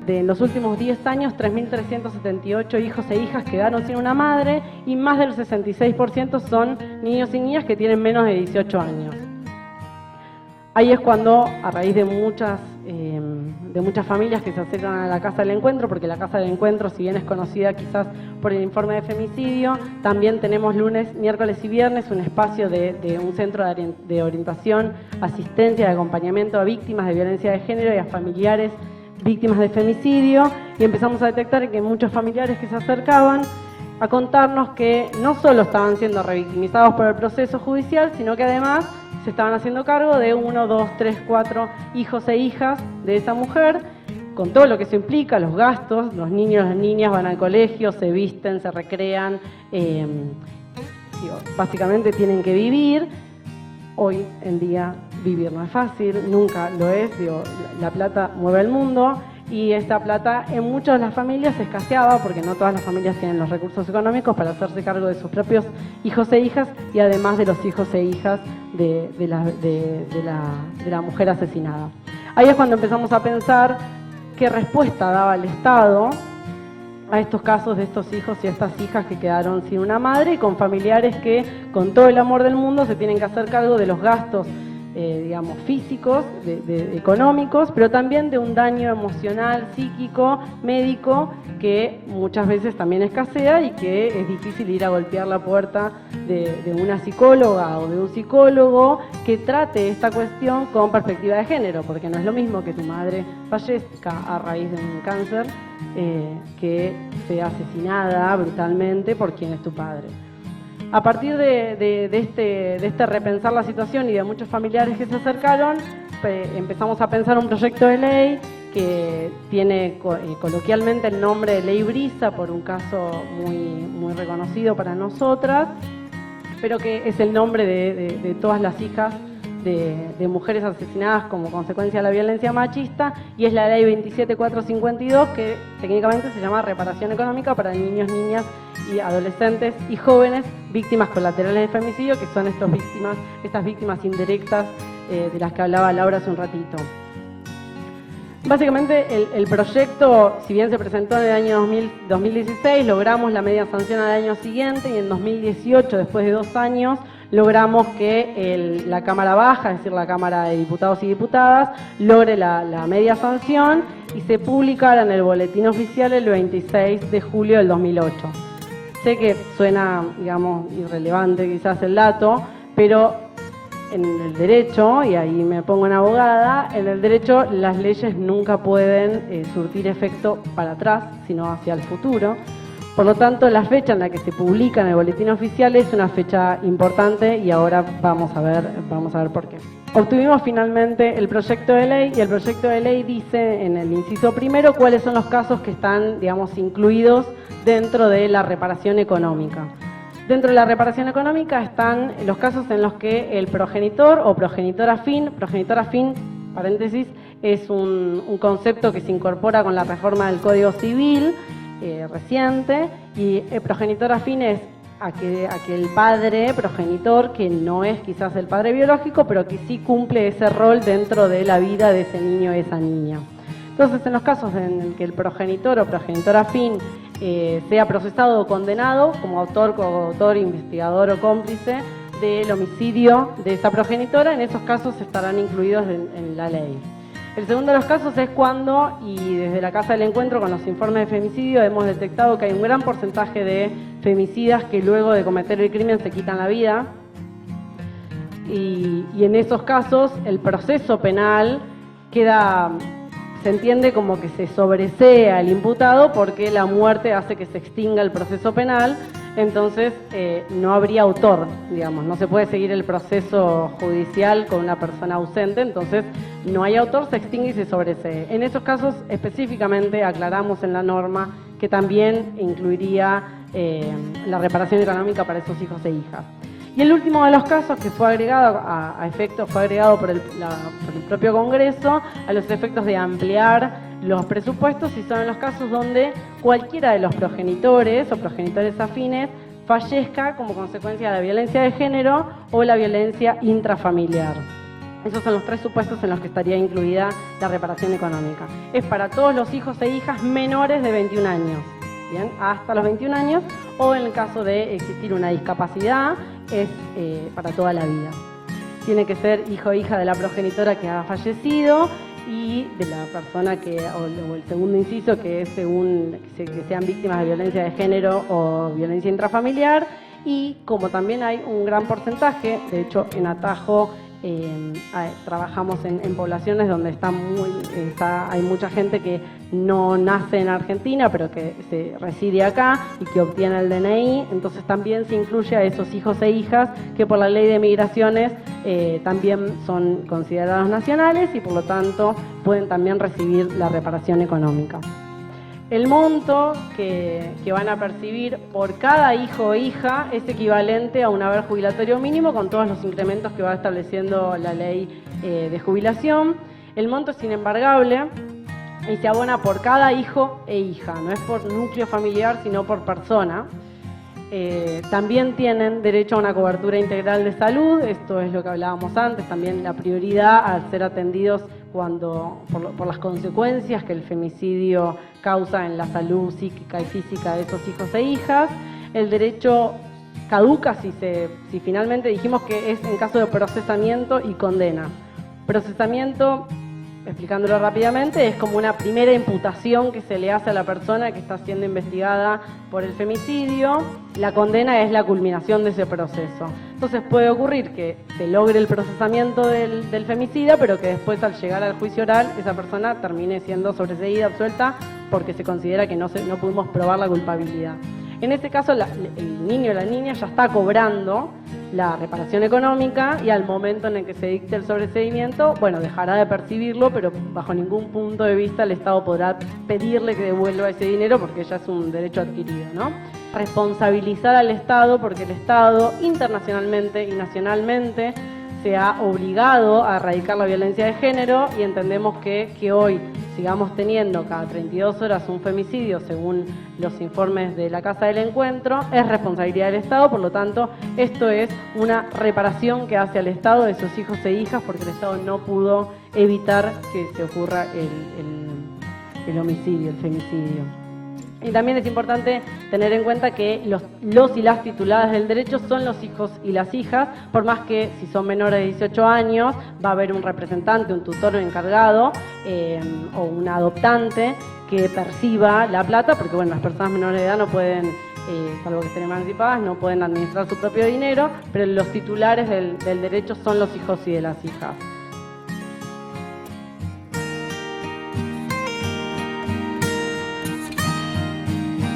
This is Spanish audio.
de los últimos 10 años, 3.378 hijos e hijas quedaron sin una madre y más del 66% son niños y niñas que tienen menos de 18 años. Ahí es cuando, a raíz de muchas familias que se acercan a la Casa del Encuentro, porque la Casa del Encuentro, si bien es conocida quizás por el informe de femicidio, también tenemos lunes, miércoles y viernes un espacio de un centro de orientación, asistencia y acompañamiento a víctimas de violencia de género y a familiares víctimas de femicidio, y empezamos a detectar que muchos familiares que se acercaban a contarnos que no solo estaban siendo revictimizados por el proceso judicial, sino que además se estaban haciendo cargo de 1, 2, 3, 4 hijos e hijas de esa mujer, con todo lo que eso implica, los gastos. Los niños y las niñas van al colegio, se visten, se recrean, básicamente tienen que vivir. Hoy en día vivir no es fácil, nunca lo es, la plata mueve el mundo, y esta plata en muchas de las familias escaseaba porque no todas las familias tienen los recursos económicos para hacerse cargo de sus propios hijos e hijas y además de los hijos e hijas de la mujer asesinada. Ahí es cuando empezamos a pensar qué respuesta daba el Estado a estos casos de estos hijos y estas hijas que quedaron sin una madre y con familiares que con todo el amor del mundo se tienen que hacer cargo de los gastos físicos, económicos, pero también de un daño emocional, psíquico, médico, que muchas veces también escasea y que es difícil ir a golpear la puerta de una psicóloga o de un psicólogo que trate esta cuestión con perspectiva de género, porque no es lo mismo que tu madre fallezca a raíz de un cáncer que sea asesinada brutalmente por quien es tu padre. A partir de este repensar la situación y de muchos familiares que se acercaron, empezamos a pensar un proyecto de ley que tiene coloquialmente el nombre de Ley Brisa por un caso muy reconocido para nosotras, pero que es el nombre de todas las hijas de mujeres asesinadas como consecuencia de la violencia machista, y es la Ley 27452, que técnicamente se llama Reparación Económica para niños, niñas y adolescentes y jóvenes víctimas colaterales de femicidio, que son estas víctimas indirectas de las que hablaba Laura hace un ratito. Básicamente el proyecto, si bien se presentó en el año 2016, logramos la media sanción al año siguiente, y en 2018, después de 2 años, logramos que la Cámara Baja, es decir, la Cámara de Diputados y Diputadas, logre la media sanción y se publicara en el Boletín Oficial el 26 de julio del 2008. Sé que suena, irrelevante quizás el dato, pero en el derecho, y ahí me pongo en abogada, en el derecho las leyes nunca pueden surtir efecto para atrás, sino hacia el futuro. Por lo tanto, la fecha en la que se publica en el Boletín Oficial es una fecha importante, y ahora vamos a ver por qué. Obtuvimos finalmente el proyecto de ley, y el proyecto de ley dice en el inciso primero cuáles son los casos que están, incluidos dentro de la reparación económica. Dentro de la reparación económica están los casos en los que el progenitor o progenitor afín, paréntesis, es un concepto que se incorpora con la reforma del Código Civil reciente, y el progenitor afín es aquel padre progenitor que no es quizás el padre biológico, pero que sí cumple ese rol dentro de la vida de ese niño o esa niña. Entonces, en los casos en el que el progenitor o progenitor afín sea procesado o condenado como autor, coautor, investigador o cómplice del homicidio de esa progenitora, en esos casos estarán incluidos en la ley. El segundo de los casos es cuando, y desde la Casa del Encuentro con los informes de femicidio hemos detectado que hay un gran porcentaje de femicidas que luego de cometer el crimen se quitan la vida, y en esos casos el proceso penal se entiende como que se sobresea al imputado porque la muerte hace que se extinga el proceso penal. Entonces no habría autor, no se puede seguir el proceso judicial con una persona ausente, entonces no hay autor, se extingue y se sobresee. En esos casos específicamente aclaramos en la norma que también incluiría la reparación económica para esos hijos e hijas. Y el último de los casos que fue agregado fue agregado por el propio Congreso a los efectos de ampliar los presupuestos, y son los casos donde cualquiera de los progenitores o progenitores afines fallezca como consecuencia de la violencia de género o la violencia intrafamiliar. Esos son los 3 supuestos en los que estaría incluida la reparación económica. Es para todos los hijos e hijas menores de 21 años, ¿bien? Hasta los 21 años, o en el caso de existir una discapacidad, es para toda la vida. Tiene que ser hijo o hija de la progenitora que ha fallecido y de la persona o el segundo inciso, que es según que sean víctimas de violencia de género o violencia intrafamiliar. Y como también hay un gran porcentaje, de hecho en Atajo trabajamos en poblaciones donde hay mucha gente que no nace en Argentina, pero que se reside acá y que obtiene el DNI, entonces también se incluye a esos hijos e hijas que por la ley de migraciones también son considerados nacionales y por lo tanto pueden también recibir la reparación económica. El monto que van a percibir por cada hijo o hija es equivalente a un haber jubilatorio mínimo con todos los incrementos que va estableciendo la ley de jubilación. El monto es inembargable y se abona por cada hijo e hija, no es por núcleo familiar, sino por persona. También tienen derecho a una cobertura integral de salud, esto es lo que hablábamos antes, también la prioridad al ser atendidos por las consecuencias que el femicidio causa en la salud psíquica y física de esos hijos e hijas. El derecho caduca si finalmente dijimos que es en caso de procesamiento y condena. Procesamiento, explicándolo rápidamente, es como una primera imputación que se le hace a la persona que está siendo investigada por el femicidio. La condena es la culminación de ese proceso. Entonces puede ocurrir que se logre el procesamiento del femicida, pero que después al llegar al juicio oral esa persona termine siendo sobreseída, absuelta, porque se considera que no pudimos probar la culpabilidad. En este caso el niño o la niña ya está cobrando la reparación económica y al momento en el que se dicte el sobreseimiento, bueno, dejará de percibirlo, pero bajo ningún punto de vista el Estado podrá pedirle que devuelva ese dinero porque ya es un derecho adquirido, ¿no? Responsabilizar al Estado porque el Estado internacionalmente y nacionalmente se ha obligado a erradicar la violencia de género y entendemos que hoy sigamos teniendo cada 32 horas un femicidio según los informes de la Casa del Encuentro, es responsabilidad del Estado, por lo tanto, esto es una reparación que hace al Estado de esos hijos e hijas porque el Estado no pudo evitar que se ocurra el homicidio, el femicidio. Y también es importante tener en cuenta que los y las tituladas del derecho son los hijos y las hijas, por más que si son menores de 18 años va a haber un representante, un tutor encargado o un adoptante que perciba la plata, porque bueno, las personas menores de edad no pueden, salvo que estén emancipadas, no pueden administrar su propio dinero, pero los titulares del derecho son los hijos y de las hijas.